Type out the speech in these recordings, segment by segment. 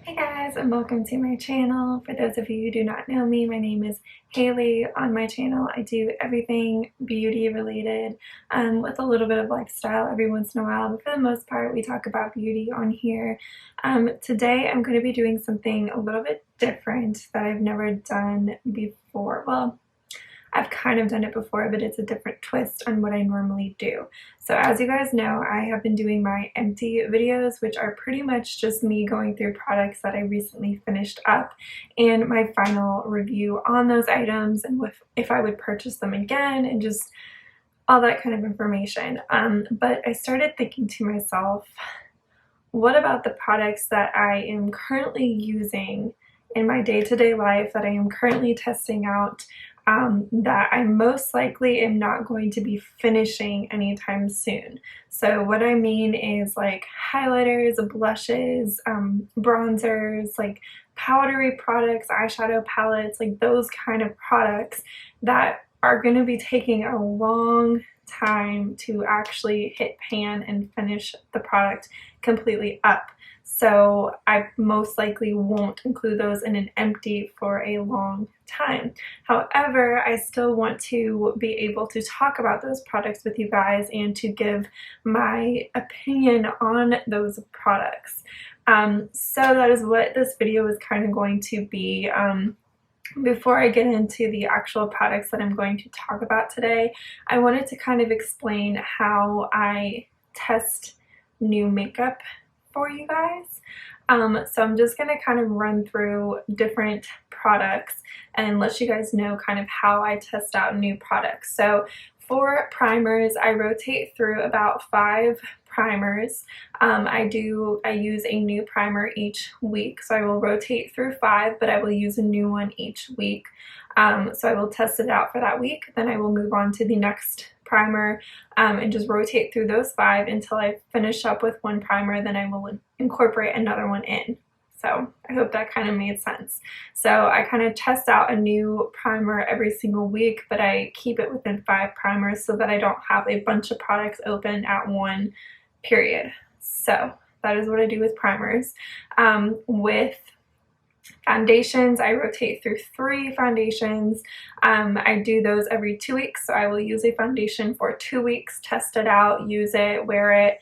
Hey guys, and welcome to my channel. For those of you who do not know me, my name is Haley. On my channel I do everything beauty related with a little bit of lifestyle every once in a while, but for the most part we talk about beauty on here. Today I'm going to be doing something a little bit different that I've never done before. Well, I've kind of done it before, but it's a different twist on what I normally do. So as you guys know, I have been doing my empty videos, which are pretty much just me going through products that I recently finished up and my final review on those items and if I would purchase them again and just all that kind of information. But I started thinking to myself, what about the products that I am currently using in my day-to-day life that I am currently testing out that I most likely am not going to be finishing anytime soon. So what I mean is like highlighters, blushes, bronzers, like powdery products, eyeshadow palettes, like those kind of products that are going to be taking a long time to actually hit pan and finish the product completely up. So I most likely won't include those in an empty for a long time. However, I still want to be able to talk about those products with you guys and to give my opinion on those products. So that is what this video is kind of going to be. Before I get into the actual products that I'm going to talk about today, I wanted to kind of explain how I test new makeup for you guys. So I'm just going to kind of run through different products and let you guys know kind of how I test out new products. So for primers, I rotate through about 5 primers. I use a new primer each week, so I will rotate through 5, but I will use a new one each week. So I will test it out for that week, then I will move on to the next primer and just rotate through those 5 until I finish up with one primer, then I will incorporate another one in. So I hope that kind of made sense. So I kind of test out a new primer every single week, but I keep it within 5 primers so that I don't have a bunch of products open at one period. So that is what I do with primers. With foundations, I rotate through 3 foundations. I do those every 2 weeks, so I will use a foundation for 2 weeks, test it out, use it, wear it,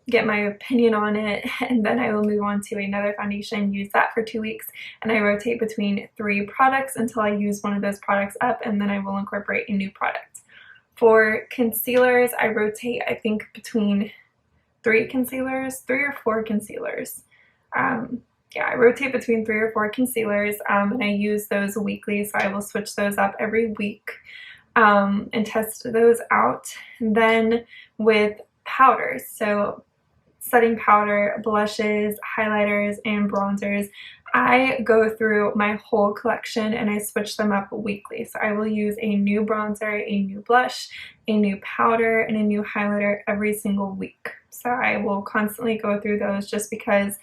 get my opinion on it, and then I will move on to another foundation, use that for 2 weeks, and I rotate between 3 products until I use one of those products up, and then I will incorporate a new product. For concealers, I rotate, I think, between 3 or 4 concealers. Yeah, I rotate between 3 or 4 concealers, and I use those weekly, so I will switch those up every week and test those out. And then with powders, so setting powder, blushes, highlighters, and bronzers, I go through my whole collection and I switch them up weekly. So I will use a new bronzer, a new blush, a new powder, and a new highlighter every single week. So I will constantly go through those just because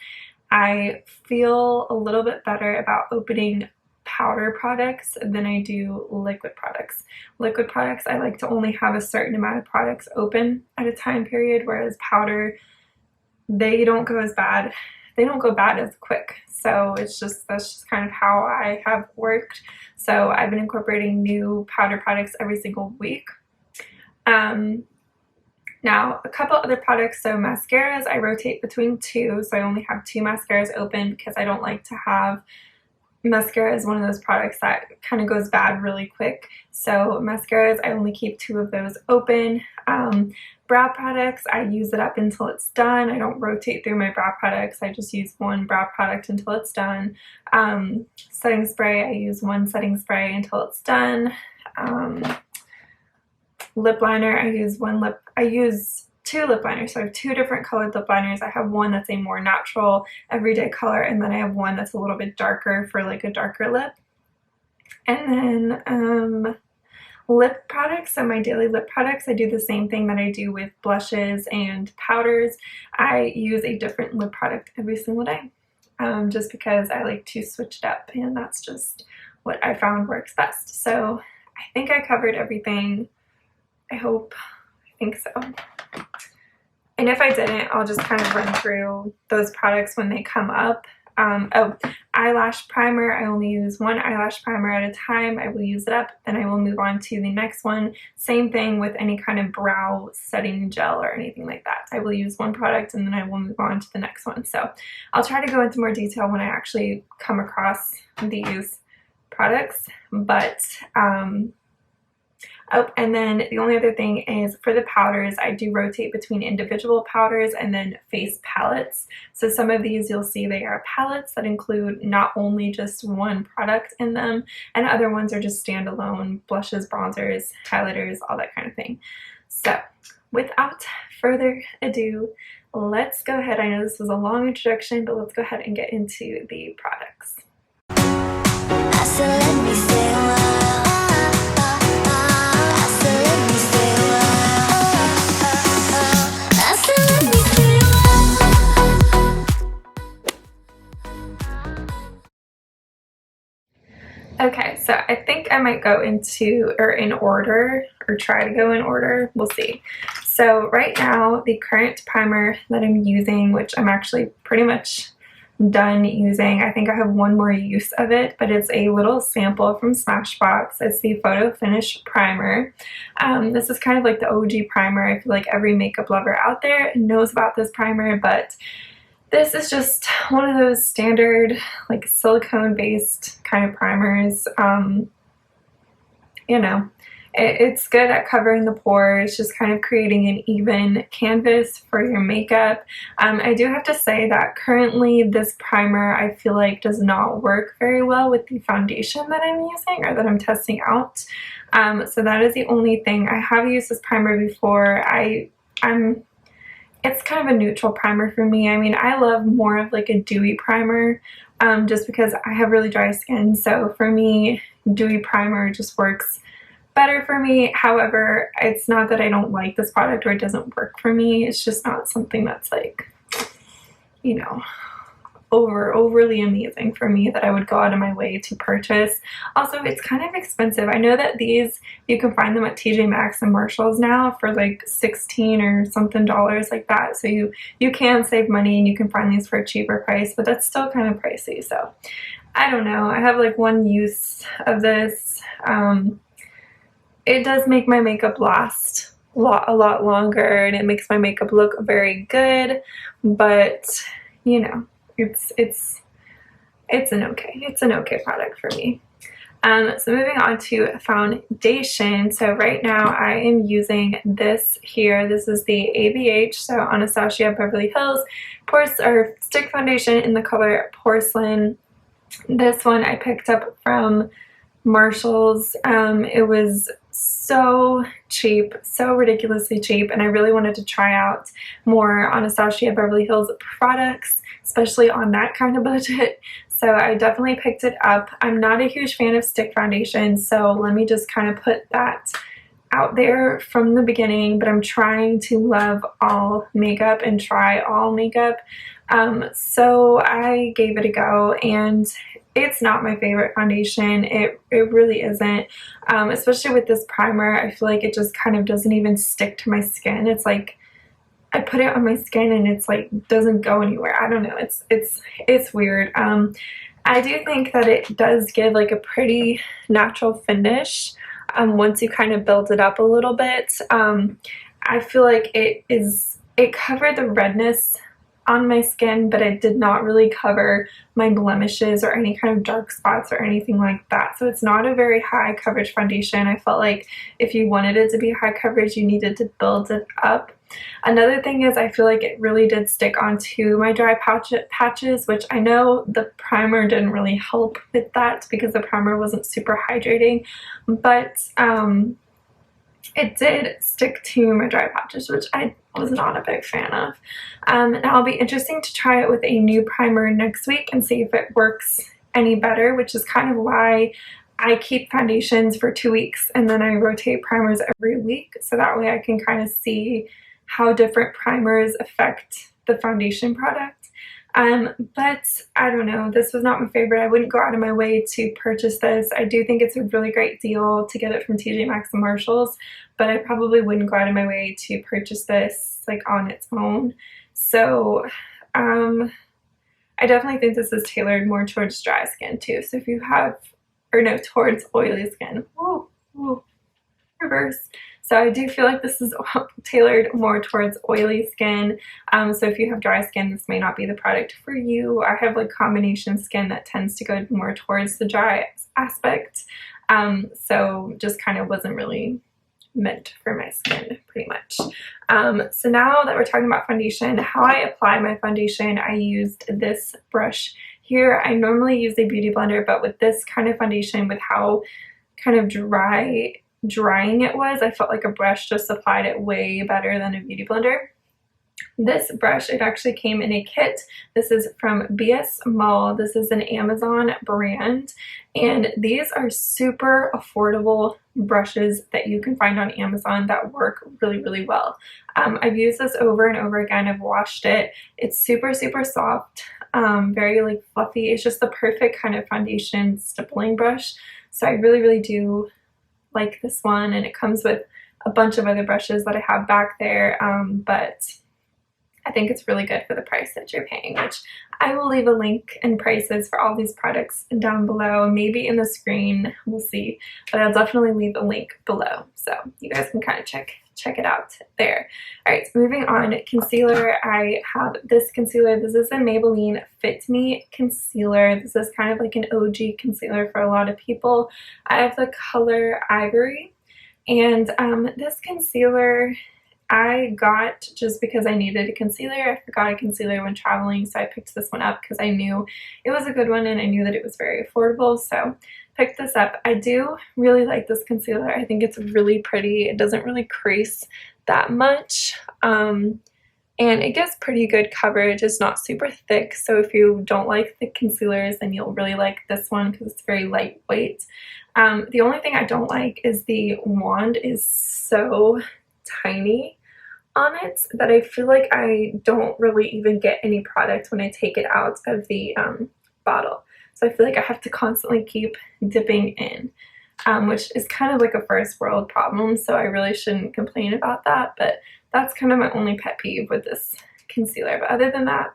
I feel a little bit better about opening powder products than I do liquid products. Liquid products, I like to only have a certain amount of products open at a time period, whereas powder, they don't go as bad. They don't go bad as quick. So that's just kind of how I have worked. So I've been incorporating new powder products every single week. Now, a couple other products, so mascaras, I rotate between 2, so I only have 2 mascaras open because I don't like to have mascara is one of those products that kind of goes bad really quick. So mascaras, I only keep 2 of those open. Brow products, I use it up until it's done. I don't rotate through my brow products. I just use one brow product until it's done. Setting spray, I use one setting spray until it's done. Lip liner, I use 2 lip liners, so I have 2 different colored lip liners. I have one that's a more natural everyday color, and then I have one that's a little bit darker for like a darker lip. And then lip products, so my daily lip products, I do the same thing that I do with blushes and powders. I use a different lip product every single day, just because I like to switch it up, and that's just what I found works best. So I think I covered everything. I think so. And if I didn't, I'll just kind of run through those products when they come up Oh, eyelash primer. I only use one eyelash primer at a time. I will use it up, then I will move on to the next one. Same thing with any kind of brow setting gel or anything like that. I will use one product and then I will move on to the next one. So I'll try to go into more detail when I actually come across these products. But oh, and then the only other thing is for the powders, I do rotate between individual powders and then face palettes. So some of these you'll see they are palettes that include not only just one product in them, and other ones are just standalone blushes, bronzers, highlighters, all that kind of thing. So without further ado, let's go ahead. I know this was a long introduction, but let's go ahead and get into the products. So let me stay a while. Okay, so I think I might go into, or in order, or try to go in order, we'll see. So right now, the current primer that I'm using, which I'm actually pretty much done using, I think I have one more use of it, but it's a little sample from Smashbox. It's the Photo Finish Primer. This is kind of like the OG primer. I feel like every makeup lover out there knows about this primer, but this is just one of those standard like silicone based kind of primers. You know, it's good at covering the pores, just kind of creating an even canvas for your makeup. I do have to say that currently this primer I feel like does not work very well with the foundation that I'm using or that I'm testing out. So that is the only thing. I have used this primer before. It's kind of a neutral primer for me. I mean, I love more of like a dewy primer just because I have really dry skin. So for me, dewy primer just works better for me. However, it's not that I don't like this product or it doesn't work for me. It's just not something that's like, you know, overly amazing for me that I would go out of my way to purchase. Also, it's kind of expensive. I know that these, you can find them at TJ Maxx and Marshalls now for like $16 or something like that. So you can save money and you can find these for a cheaper price, but that's still kind of pricey. So I don't know. I have like one use of this. It does make my makeup last a lot longer, and it makes my makeup look very good, but you know, it's an okay product for me. So moving on to foundation. So right now I am using this here. This is the ABH, so Anastasia Beverly Hills Stick Foundation in the color Porcelain. This one I picked up from Marshalls. It was so cheap, so ridiculously cheap, and I really wanted to try out more Anastasia Beverly Hills products, especially on that kind of budget. So I definitely picked it up. I'm not a huge fan of stick foundation, so let me just kind of put that out there from the beginning, but I'm trying to love all makeup and try all makeup. So I gave it a go, and it's not my favorite foundation. It really isn't. Especially with this primer, I feel like it just kind of doesn't even stick to my skin. It's like I put it on my skin and it's like doesn't go anywhere. I don't know. It's weird. I do think that it does give like a pretty natural finish once you kind of build it up a little bit. I feel like it covered the redness on my skin, but it did not really cover my blemishes or any kind of dark spots or anything like that. So it's not a very high coverage foundation. I felt like if you wanted it to be high coverage, you needed to build it up. Another thing is I feel like it really did stick onto my dry patches, which I know the primer didn't really help with that because the primer wasn't super hydrating, but it did stick to my dry patches, which I was not a big fan of. Now it'll be interesting to try it with a new primer next week and see if it works any better, which is kind of why I keep foundations for 2 weeks and then I rotate primers every week, so that way I can kind of see how different primers affect the foundation product. But I don't know, this was not my favorite. I wouldn't go out of my way to purchase this. I do think it's a really great deal to get it from TJ Maxx and Marshalls, but I probably wouldn't go out of my way to purchase this like on its own. So I definitely think this is tailored more towards dry skin too. So if you have, or no, towards oily skin. Whoa, whoa, reverse. So I do feel like this is tailored more towards oily skin. So if you have dry skin, this may not be the product for you. I have like combination skin that tends to go more towards the dry aspect. So just kind of wasn't really meant for my skin pretty much. So now that we're talking about foundation, how I apply my foundation, I used this brush here. I normally use a beauty blender, but with this kind of foundation, with how kind of drying it was, I felt like a brush just applied it way better than a beauty blender. This brush, it actually came in a kit. This is from BS Mall. This is an Amazon brand, and these are super affordable brushes that you can find on Amazon that work really, really well. I've used this over and over again. I've washed it. It's super, super soft, very like fluffy. It's just the perfect kind of foundation stippling brush. So I really, really do like this one, and it comes with a bunch of other brushes that I have back there, but I think it's really good for the price that you're paying, which I will leave a link and prices for all these products down below, maybe in the screen, we'll see, but I'll definitely leave a link below, so you guys can kind of check it out there. All right, so moving on, concealer. I have this concealer. This is a Maybelline Fit Me concealer. This is kind of like an OG concealer for a lot of people. I have the color Ivory, and this concealer I got just because I needed a concealer. I forgot a concealer when traveling, so I picked this one up because I knew it was a good one and I knew that it was very affordable, so picked this up. I do really like this concealer. I think it's really pretty. It doesn't really crease that much, and it gives pretty good coverage. It's not super thick, so if you don't like thick concealers, then you'll really like this one because it's very lightweight. The only thing I don't like is the wand is so tiny on it that I feel like I don't really even get any product when I take it out of the bottle. So I feel like I have to constantly keep dipping in, which is kind of like a first world problem, so I really shouldn't complain about that, but that's kind of my only pet peeve with this concealer. But other than that,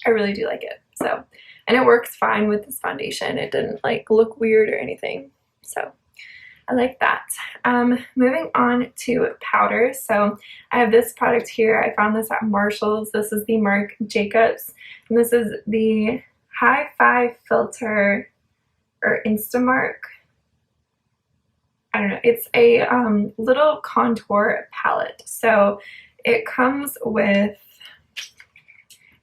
I really do like it. So, and it works fine with this foundation. It didn't like look weird or anything, so I like that. Moving on to powder. So I have this product here. I found this at Marshall's. This is the Marc Jacobs, and this is the High Five Filter or Instamark. I don't know. It's a little contour palette. So it comes with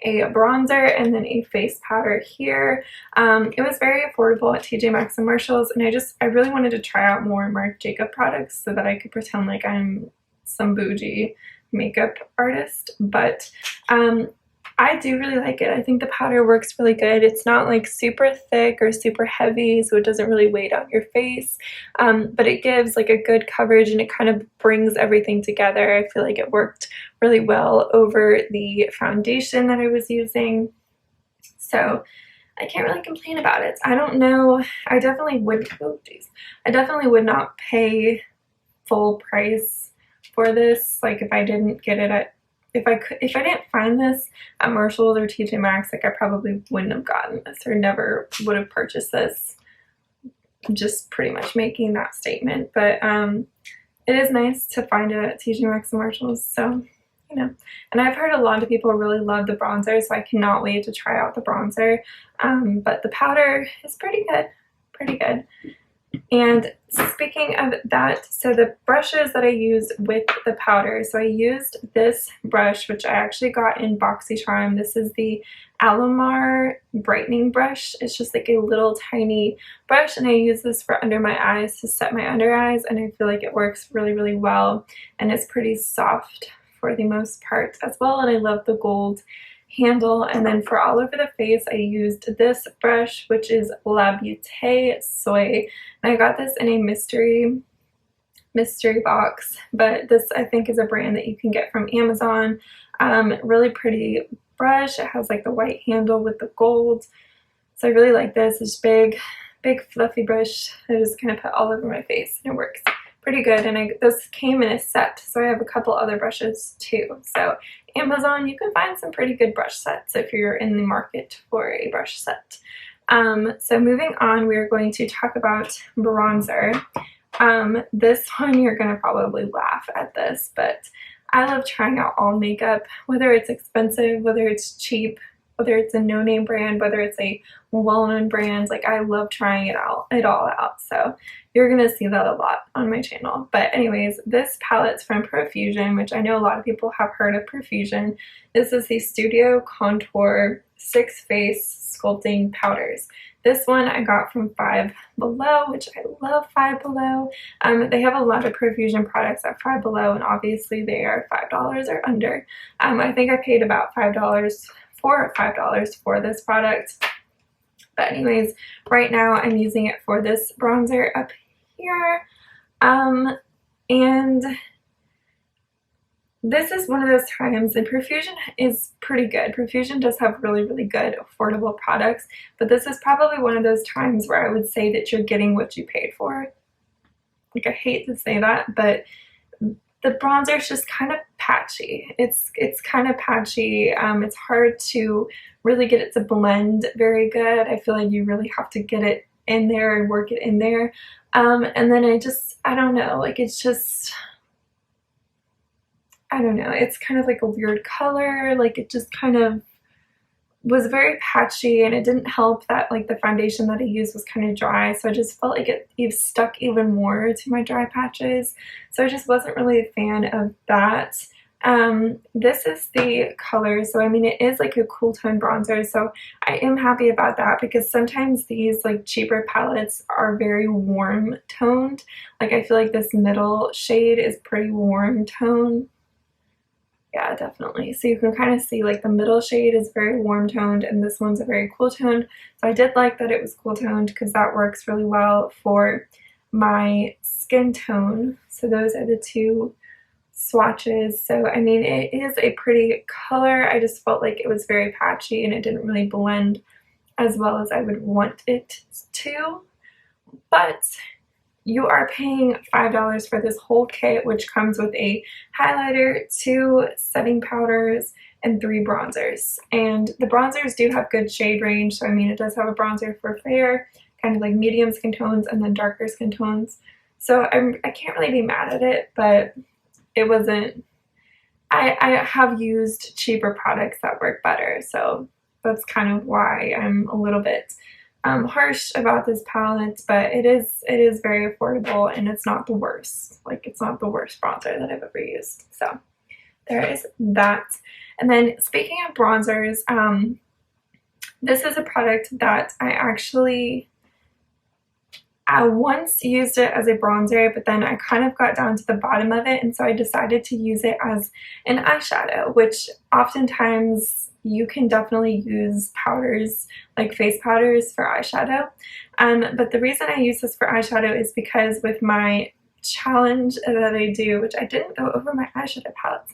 a bronzer and then a face powder here. It was very affordable at TJ Maxx and Marshalls, and I really wanted to try out more Marc Jacob products so that I could pretend like I'm some bougie makeup artist, but I do really like it. I think the powder works really good. It's not like super thick or super heavy, so it doesn't really weigh down your face, but it gives like a good coverage and it kind of brings everything together. I feel like it worked really well over the foundation that I was using, so I can't really complain about it. I don't know, I definitely would, oh geez, I definitely would not pay full price for this. Like if I didn't get it at, if I didn't find this at Marshalls or TJ Maxx, like I probably wouldn't have gotten this or never would have purchased this. Just pretty much making that statement, but it is nice to find it at TJ Maxx and Marshalls, so you know. And I've heard a lot of people really love the bronzer, so I cannot wait to try out the bronzer. But the powder is pretty good, pretty good. And speaking of that, so the brushes that I use with the powder, so I used this brush, which I actually got in BoxyCharm. This is the Alamar brightening brush. It's just like a little tiny brush, and I use this for under my eyes to set my under eyes, and I feel like it works really, really well, and it's pretty soft for the most part as well, and I love the gold handle. And then for all over the face, I used this brush, which is La Beauté Soy, and I got this in a mystery box, but this I think is a brand that you can get from Amazon. Really pretty brush. It has like the white handle with the gold, so I really like this. It's big fluffy brush. I just kind of put all over my face, and it works pretty good. And this came in a set, so I have a couple other brushes too. So Amazon, you can find some pretty good brush sets if you're in the market for a brush set. So moving on, we're going to talk about bronzer. This one, you're going to probably laugh at this, but I love trying out all makeup, whether it's expensive, whether it's cheap, whether it's a no-name brand, whether it's a well-known brand. Like, I love trying it all out. So you're gonna see that a lot on my channel. But anyways, this palette's from Profusion, which I know a lot of people have heard of Profusion. This is the Studio Contour 6 Face Sculpting Powders. This one I got from Five Below, which I love Five Below. They have a lot of Profusion products at Five Below, and obviously they are $5 or under. I think I paid about $5 for this product. But anyways, right now I'm using it for this bronzer up here. And this is one of those times, and Profusion is pretty good. Profusion does have really, really good affordable products, but this is probably one of those times where I would say that you're getting what you paid for. Like, I hate to say that, but the bronzer is just kind of patchy. It's kind of patchy. It's hard to really get it to blend very good. I feel like you really have to get it in there and work it in there. And then I don't know, like, it's just, I don't know, it's kind of like a weird color. Like, it just kind of was very patchy, and it didn't help that like the foundation that I used was kind of dry, so I just felt like it stuck even more to my dry patches. So I just wasn't really a fan of that. This is the color, so I mean, it is like a cool tone bronzer, so I am happy about that, because sometimes these like cheaper palettes are very warm toned. Like, I feel like this middle shade is pretty warm toned. Yeah, definitely. So you can kind of see like the middle shade is very warm toned and this one's a very cool toned. So I did like that it was cool toned, because that works really well for my skin tone. So those are the two swatches. So I mean, it is a pretty color. I just felt like it was very patchy and it didn't really blend as well as I would want it to. But you are paying $5 for this whole kit, which comes with a highlighter, 2 setting powders, and 3 bronzers. And the bronzers do have good shade range, so I mean, it does have a bronzer for fair, kind of like medium skin tones, and then darker skin tones. So I can't really be mad at it, but it wasn't, I have used cheaper products that work better, so that's kind of why I'm a little bit harsh about this palette. But it is very affordable, and it's not the worst. Like, it's not the worst bronzer that I've ever used. So there is that. And then speaking of bronzers, this is a product that I once used it as a bronzer, but then I kind of got down to the bottom of it, and so I decided to use it as an eyeshadow, which oftentimes you can definitely use powders, like face powders, for eyeshadow. But the reason I use this for eyeshadow is because with my challenge that I do, which I didn't go over my eyeshadow palettes.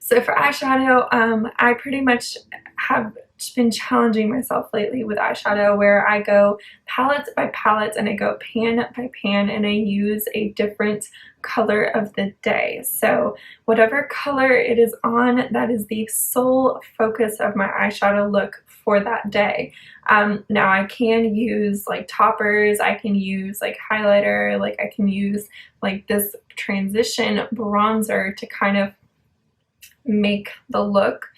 So for eyeshadow, I pretty much have been challenging myself lately with eyeshadow, where I go palette by palette and I go pan by pan, and I use a different color of the day. So whatever color it is on, that is the sole focus of my eyeshadow look for that day. Now I can use like toppers, I can use like highlighter, like I can use like this transition bronzer to kind of make the look.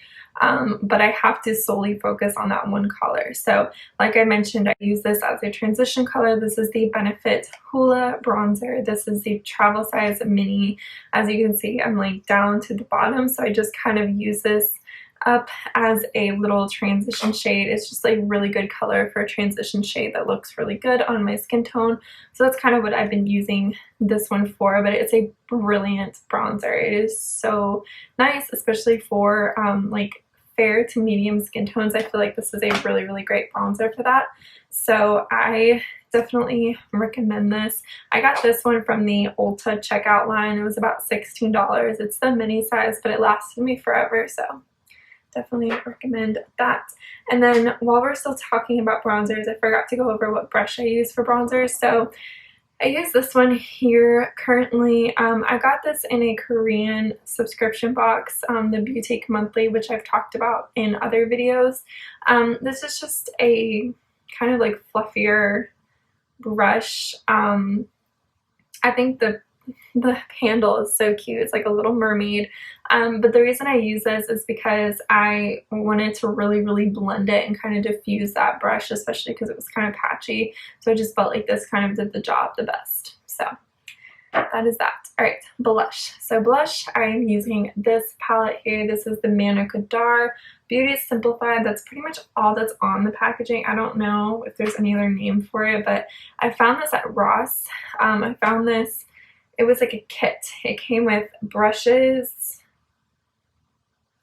But I have to solely focus on that one color. So like I mentioned, I use this as a transition color. This is the Benefit Hoola bronzer. This is the travel size mini. As you can see, I'm like down to the bottom, so I just kind of use this up as a little transition shade. It's just like really good color for a transition shade that looks really good on my skin tone. So that's kind of what I've been using this one for, but it's a brilliant bronzer. It is so nice, especially for like fair to medium skin tones. I feel like this is a really, really great bronzer for that. So I definitely recommend this. I got this one from the Ulta checkout line. It was about $16. It's the mini size, but it lasted me forever, so definitely recommend that. And then while we're still talking about bronzers, I forgot to go over what brush I use for bronzers. So I use this one here currently. I got this in a Korean subscription box, the Boutique Monthly, which I've talked about in other videos. This is just a kind of like fluffier brush. I think the handle is so cute. It's like a little mermaid. But the reason I use this is because I wanted to really blend it and kind of diffuse that brush, especially because it was kind of patchy. So I just felt like this kind of did the job the best. So that is that. All right, blush. So blush, I'm using this palette here. This is the Mana Kadar Beauty Simplified. That's pretty much all that's on the packaging. I don't know if there's any other name for it, but I found this at Ross. I found this, it was like a kit. It came with brushes.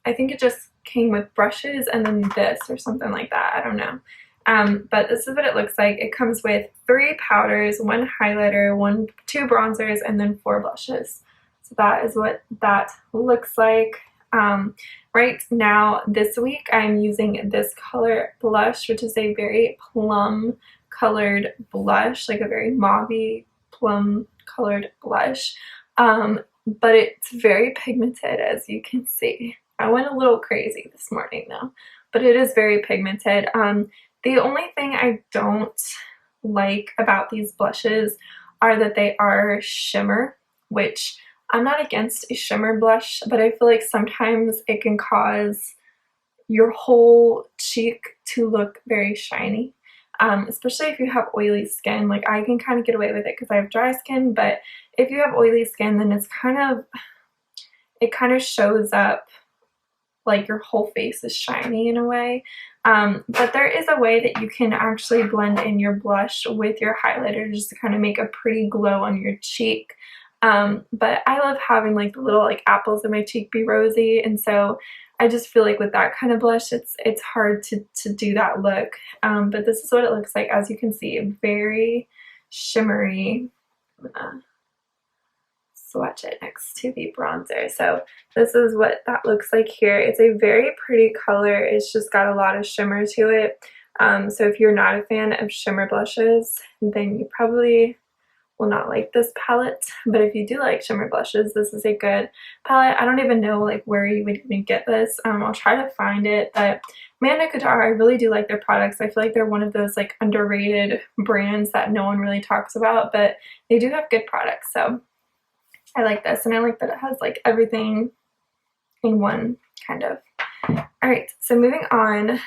I think it just came with brushes and then this or something like that. I don't know. But this is what it looks like. It comes with 3 powders, 1 highlighter, 2 bronzers, and then 4 blushes. So that is what that looks like. Right now, this week, I'm using this color blush, which is a very plum colored blush, like a very mauvey plum colored blush. But it's very pigmented, as you can see. I went a little crazy this morning though, but it is very pigmented. The only thing I don't like about these blushes are that they are shimmer, which I'm not against a shimmer blush, but I feel like sometimes it can cause your whole cheek to look very shiny. Especially if you have oily skin. Like I can kind of get away with it because I have dry skin, but if you have oily skin, then it kind of shows up like your whole face is shiny in a way. But there is a way that you can actually blend in your blush with your highlighter just to kind of make a pretty glow on your cheek. But I love having like the little like apples in my cheek be rosy, and so I just feel like with that kind of blush it's hard to do that look. But this is what it looks like. As you can see, very shimmery. I'm gonna swatch it next to the bronzer. So this is what that looks like here. It's a very pretty color. It's just got a lot of shimmer to it. So if you're not a fan of shimmer blushes, then you probably will not like this palette. But if you do like shimmer blushes, this is a good palette. I don't even know like where you would even get this. I'll try to find it, but Mana Kadar, I really do like their products. I feel like they're one of those like underrated brands that no one really talks about, but they do have good products. So I like this, and I like that it has like everything in one kind of. All right, so moving on,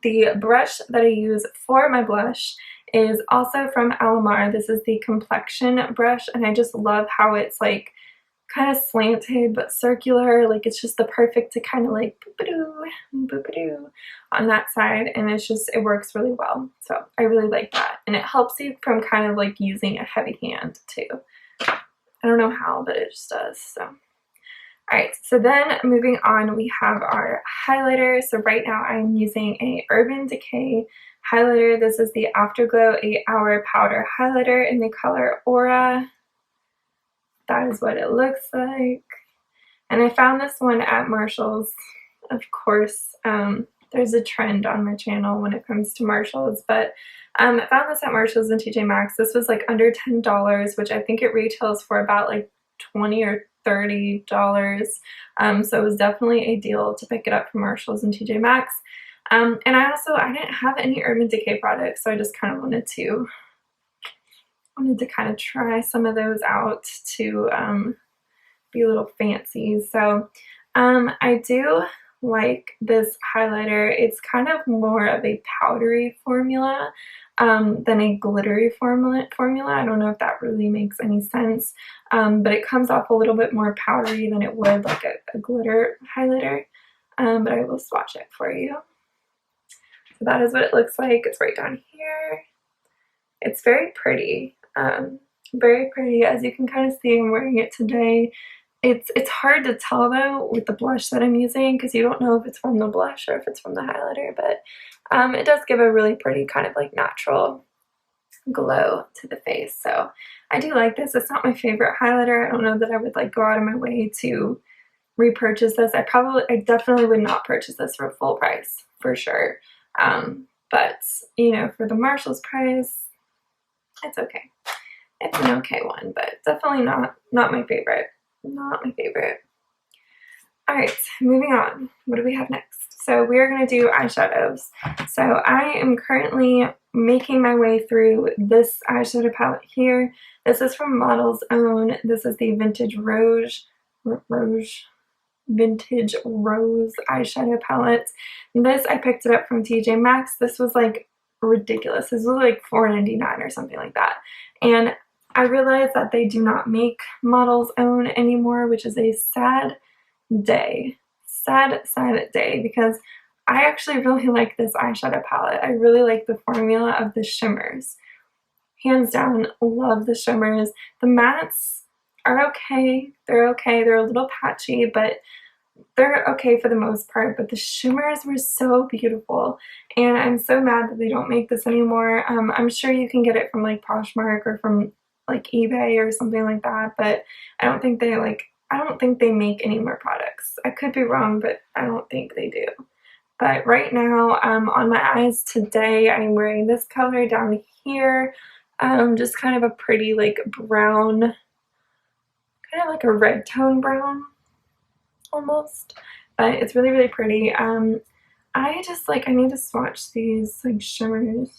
the brush that I use for my blush is also from Alamar. This is the complexion brush, and I just love how it's like kind of slanted but circular. Like it's just the perfect to kind of like boop-a-doo, boop-a-doo on that side, and it works really well. So I really like that, and it helps you from kind of like using a heavy hand too. I don't know how, but it just does. So, all right. So then moving on, we have our highlighter. So right now I'm using a Urban Decay highlighter. This is the Afterglow 8-Hour Powder Highlighter in the color Aura. That is what it looks like. And I found this one at Marshall's. Of course, there's a trend on my channel when it comes to Marshalls, but I found this at Marshalls and TJ Maxx. This was like under $10, which I think it retails for about like $20 or $30. So it was definitely a deal to pick it up from Marshalls and TJ Maxx. And I didn't have any Urban Decay products, so I just kind of wanted to kind of try some of those out to be a little fancy. So I do like this highlighter. It's kind of more of a powdery formula than a glittery formula. I don't know if that really makes any sense, but it comes off a little bit more powdery than it would like a glitter highlighter. But I will swatch it for you. So that is what it looks like. It's right down here. It's very pretty. Very pretty. As you can kind of see, I'm wearing it today. It's hard to tell though with the blush that I'm using because you don't know if it's from the blush or if it's from the highlighter, but it does give a really pretty kind of like natural glow to the face. So I do like this. It's not my favorite highlighter. I don't know that I would like go out of my way to repurchase this. I definitely would not purchase this for full price for sure. But you know, for the Marshalls price, it's okay. It's an okay one, but definitely not my favorite. Not my favorite. Alright, moving on. What do we have next? So we are going to do eyeshadows. So I am currently making my way through this eyeshadow palette here. This is from Model's Own. This is the Vintage Rose eyeshadow palette. This, I picked it up from TJ Maxx. This was like ridiculous. This was like $4.99 or something like that. And I realized that they do not make Model's Own anymore, which is a sad day. Sad day, because I actually really like this eyeshadow palette. I really like the formula of the shimmers. Hands down, love the shimmers. The mattes are okay. They're okay. They're a little patchy, but they're okay for the most part. But the shimmers were so beautiful, and I'm so mad that they don't make this anymore. I'm sure you can get it from like Poshmark or from like eBay or something like that, but I don't think they make any more products. I could be wrong, but I don't think they do. But right now, on my eyes today, I'm wearing this color down here. Just kind of a pretty like brown, kind of like a red tone brown almost. But it's really, really pretty. I need to swatch these like shimmers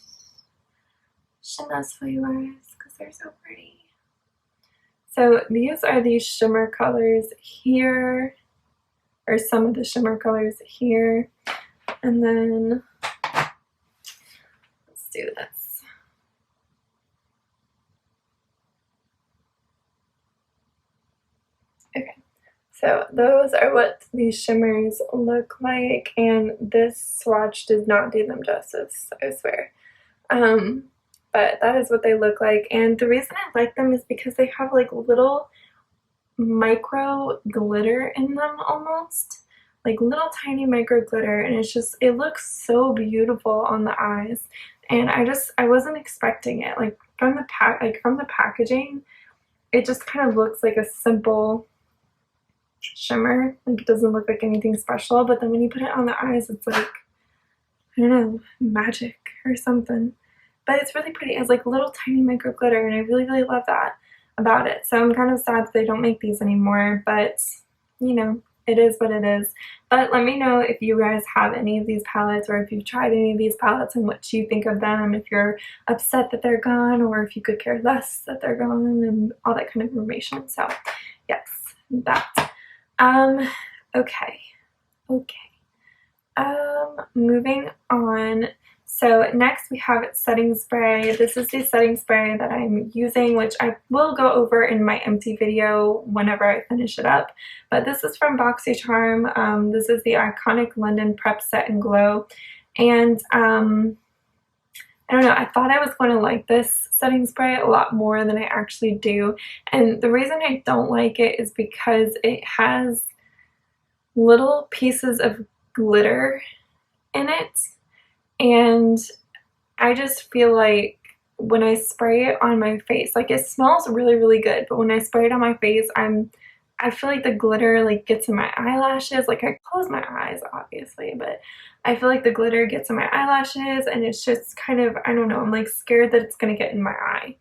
for you guys because they're so pretty. So these are the shimmer colors here, or some of the shimmer colors here. And then let's do this. Okay, so those are what these shimmers look like, and this swatch does not do them justice, I swear. But that is what they look like, and the reason I like them is because they have like little micro glitter in them, almost like little tiny micro glitter, and it looks so beautiful on the eyes. And I wasn't expecting it, like from the packaging, it just kind of looks like a simple shimmer, like it doesn't look like anything special, but then when you put it on the eyes, it's like, I don't know, magic or something. But it's really pretty. It has like little tiny micro glitter, and I really, really love that about it. So I'm kind of sad that they don't make these anymore, but you know, it is what it is. But let me know if you guys have any of these palettes, or if you've tried any of these palettes and what you think of them, if you're upset that they're gone, or if you could care less that they're gone, and all that kind of information. So yes, that. Okay. Moving on. So next we have setting spray. This is the setting spray that I'm using, which I will go over in my empty video whenever I finish it up. But this is from BoxyCharm. This is the Iconic London Prep Set and Glow. And I don't know, I thought I was going to like this setting spray a lot more than I actually do. And the reason I don't like it is because it has little pieces of glitter in it. And I just feel like when I spray it on my face, like it smells really, really good, but when I spray it on my face, I feel like the glitter like gets in my eyelashes. Like I close my eyes obviously, but I feel like the glitter gets in my eyelashes, and it's just kind of, I don't know, I'm like scared that it's gonna get in my eye.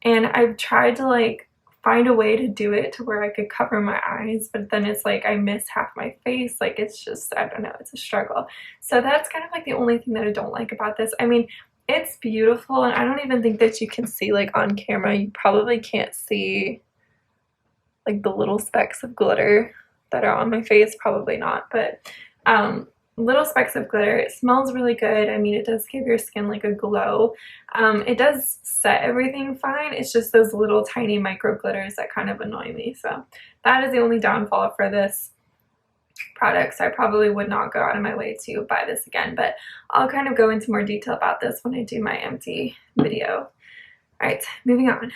And I've tried to like find a way to do it to where I could cover my eyes, but then it's like I miss half my face. Like it's just, I don't know, it's a struggle. So that's kind of like the only thing that I don't like about this. I mean, it's beautiful, and I don't even think that you can see like on camera. You probably can't see like the little specks of glitter that are on my face, probably not, but little specks of glitter. It smells really good. I mean, it does give your skin like a glow. It does set everything fine. It's just those little tiny micro glitters that kind of annoy me. So that is the only downfall for this product. So I probably would not go out of my way to buy this again, but I'll kind of go into more detail about this when I do my empty video. All right, moving on.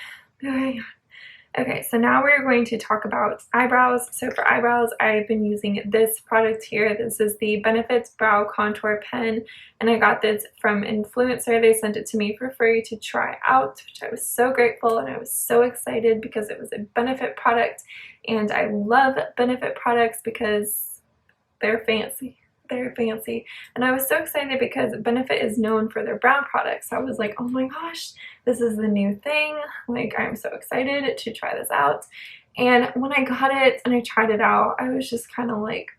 Okay, so now we're going to talk about eyebrows. So for eyebrows, I've been using this product here. This is the Benefits Brow Contour Pen, and I got this from Influencer. They sent it to me for free to try out, which I was so grateful, and I was so excited because it was a Benefit product, and I love Benefit products because they're fancy. they're fancy. And I was so excited because Benefit is known for their brow products. So I was like, oh my gosh, this is the new thing. Like, I'm so excited to try this out. And when I got it and I tried it out, I was just kind of like,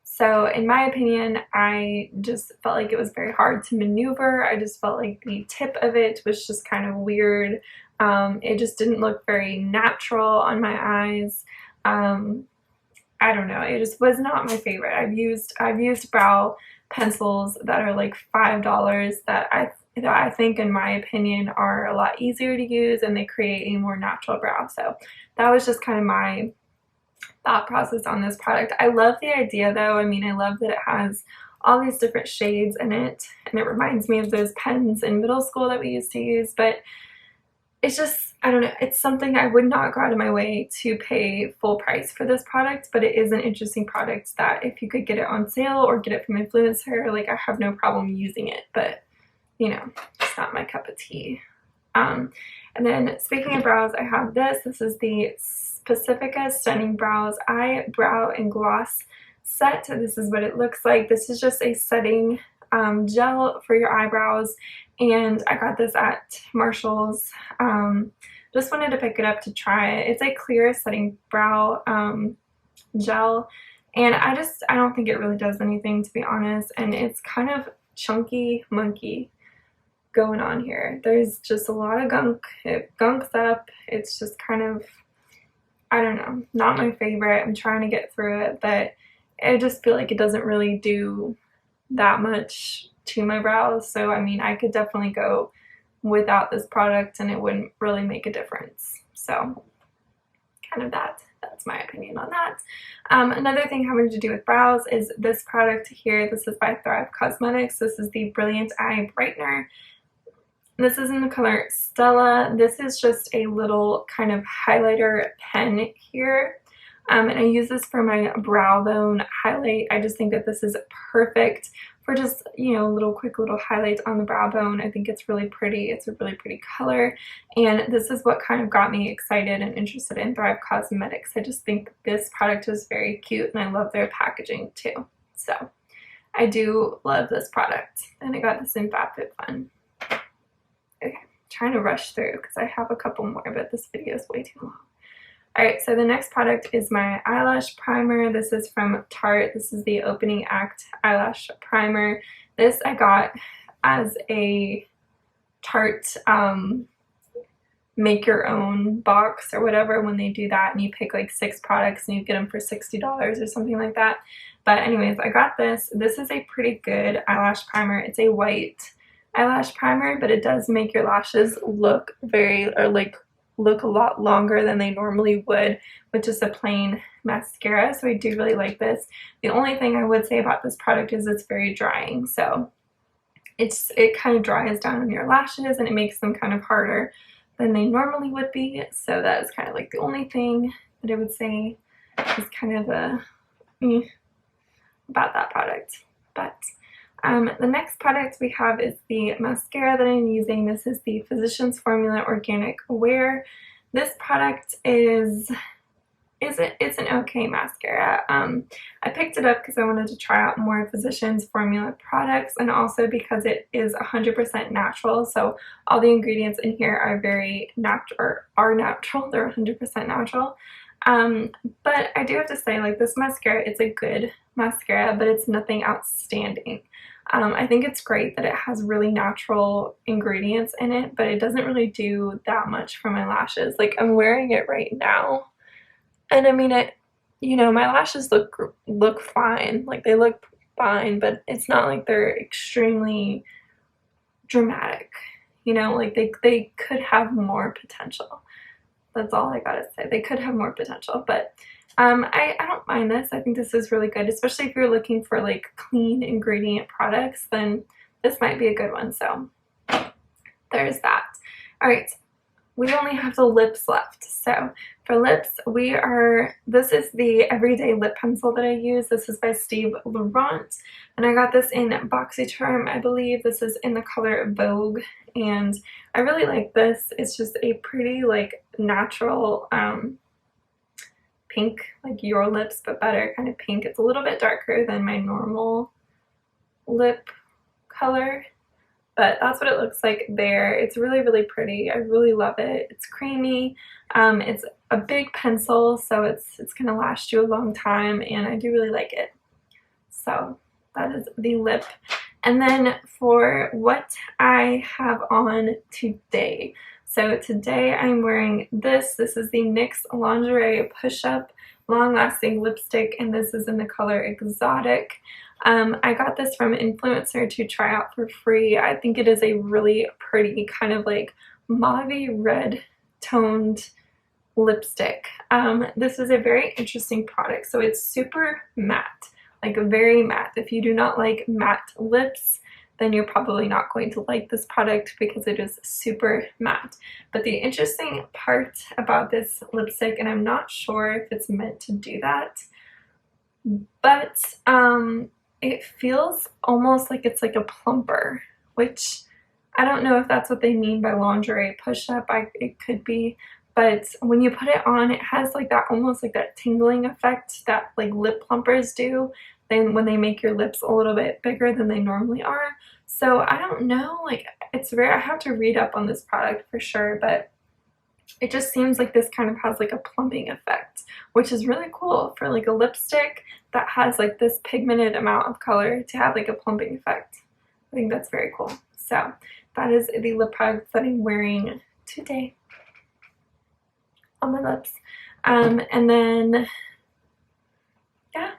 So in my opinion, I just felt like it was very hard to maneuver. I just felt like the tip of it was just kind of weird. It just didn't look very natural on my eyes. I don't know. It just was not my favorite. I've used brow pencils that are like $5 that I think, in my opinion, are a lot easier to use and they create a more natural brow. So that was just kind of my thought process on this product. I love the idea though. I mean, I love that it has all these different shades in it, and it reminds me of those pens in middle school that we used to use, but it's just, I don't know, it's something I would not go out of my way to pay full price for this product, but it is an interesting product that if you could get it on sale or get it from an influencer, like, I have no problem using it, but you know, it's not my cup of tea. And then speaking of brows, I have this. This is the Pacifica Stunning Brows Eyebrow and Gloss Set. This is what it looks like. This is just a setting gel for your eyebrows, and I got this at Marshall's. Just wanted to pick it up to try it. It's a clear setting brow gel, and I don't think it really does anything, to be honest, and it's kind of chunky monkey going on here. There's just a lot of gunk. It gunks up. It's just kind of, I don't know, not my favorite. I'm trying to get through it, but I just feel like it doesn't really do that much to my brows. So I mean, I could definitely go without this product and it wouldn't really make a difference. So kind of that's my opinion on that. Another thing having to do with brows is this product here. This is by Thrive Cosmetics. This is the Brilliant Eye Brightener. This is in the color Stella. This is just a little kind of highlighter pen here. And I use this for my brow bone highlight. I just think that this is perfect for just, you know, little quick little highlights on the brow bone. I think it's really pretty. It's a really pretty color. And this is what kind of got me excited and interested in Thrive Cosmetics. I just think this product is very cute and I love their packaging too. So I do love this product, and I got this in FabFitFun. Okay, trying to rush through because I have a couple more, but this video is way too long. Alright, so the next product is my eyelash primer. This is from Tarte. This is the Opening Act Eyelash Primer. This I got as a Tarte make your own box or whatever, when they do that and you pick like 6 products and you get them for $60 or something like that. But anyways, I got this. This is a pretty good eyelash primer. It's a white eyelash primer, but it does make your lashes look look a lot longer than they normally would with just a plain mascara. So I do really like this. The only thing I would say about this product is it's very drying. So it kind of dries down on your lashes and it makes them kind of harder than they normally would be. So that is kind of like the only thing that I would say is kind of about that product. But the next product we have is the mascara that I'm using. This is the Physicians Formula Organic Wear. This product it's an okay mascara. I picked it up because I wanted to try out more Physicians Formula products, and also because it is 100% natural. So all the ingredients in here are very natural. They're 100% natural. But I do have to say, like, this mascara, it's a good mascara, but it's nothing outstanding. I think it's great that it has really natural ingredients in it, but it doesn't really do that much for my lashes. Like, I'm wearing it right now, and I mean, my lashes look fine. Like, they look fine, but it's not like they're extremely dramatic. Like they could have more potential. That's all I gotta say. They could have more potential, but I don't mind this. I think this is really good, especially if you're looking for like clean ingredient products, then this might be a good one. So there's that. All right, we only have the lips left. So for lips, this is the Everyday Lip Pencil that I use. This is by Steve Laurent, and I got this in BoxyCharm, I believe. This is in the color Vogue, and I really like this. It's just a pretty, like, natural pink, like Your Lips but better kind of pink. It's a little bit darker than my normal lip color, but that's what it looks like there. It's really, really pretty. I really love it. It's creamy. It's a big pencil, so it's gonna last you a long time, and I do really like it. So that is the lip. And then for what I have on today. So today I'm wearing this. This is the NYX Lingerie Push-Up Long Lasting Lipstick, and this is in the color Exotic. I got this from an influencer to try out for free. I think it is a really pretty kind of like mauve red toned lipstick. This is a very interesting product. So it's super matte, like very matte. If you do not like matte lips, then you're probably not going to like this product because it is super matte. But the interesting part about this lipstick, and I'm not sure if it's meant to do that, but it feels almost like it's like a plumper, which I don't know if that's what they mean by lingerie push-up. It could be, but when you put it on, it has like that almost like that tingling effect that like lip plumpers do then when they make your lips a little bit bigger than they normally are. So I don't know, like it's rare. I have to read up on this product for sure, but it just seems like this kind of has like a plumping effect, which is really cool for like a lipstick that has like this pigmented amount of color to have like a plumping effect. I think that's very cool. So that is the lip product that I'm wearing today on my lips. And then yeah,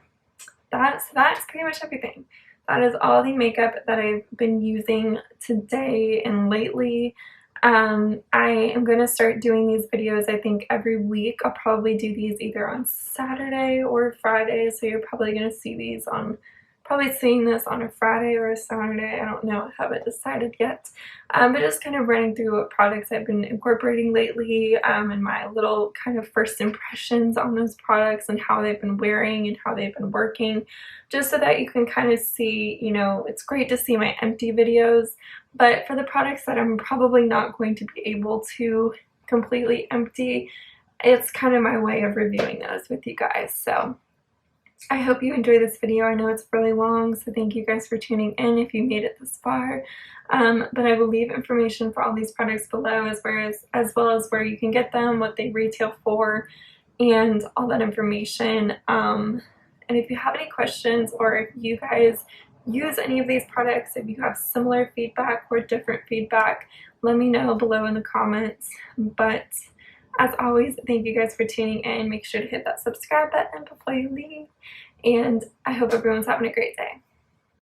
that's pretty much everything. That is all the makeup that I've been using today and lately. I am going to start doing these videos, I think, every week. I'll probably do these either on Saturday or Friday, so you're probably going to see these on, probably seeing this on a Friday or a Saturday. I don't know, I haven't decided yet. But just kind of running through what products I've been incorporating lately, and my little kind of first impressions on those products and how they've been wearing and how they've been working, just so that you can kind of see, you know, it's great to see my empty videos, but for the products that I'm probably not going to be able to completely empty, it's kind of my way of reviewing those with you guys. So I hope you enjoyed this video. I know it's really long, so thank you guys for tuning in if you made it this far. But I will leave information for all these products below, as well as where you can get them, what they retail for, and all that information. And if you have any questions, or if you guys use any of these products, if you have similar feedback or different feedback, let me know below in the comments. But as always, thank you guys for tuning in. Make sure to hit that subscribe button before you leave, and I hope everyone's having a great day.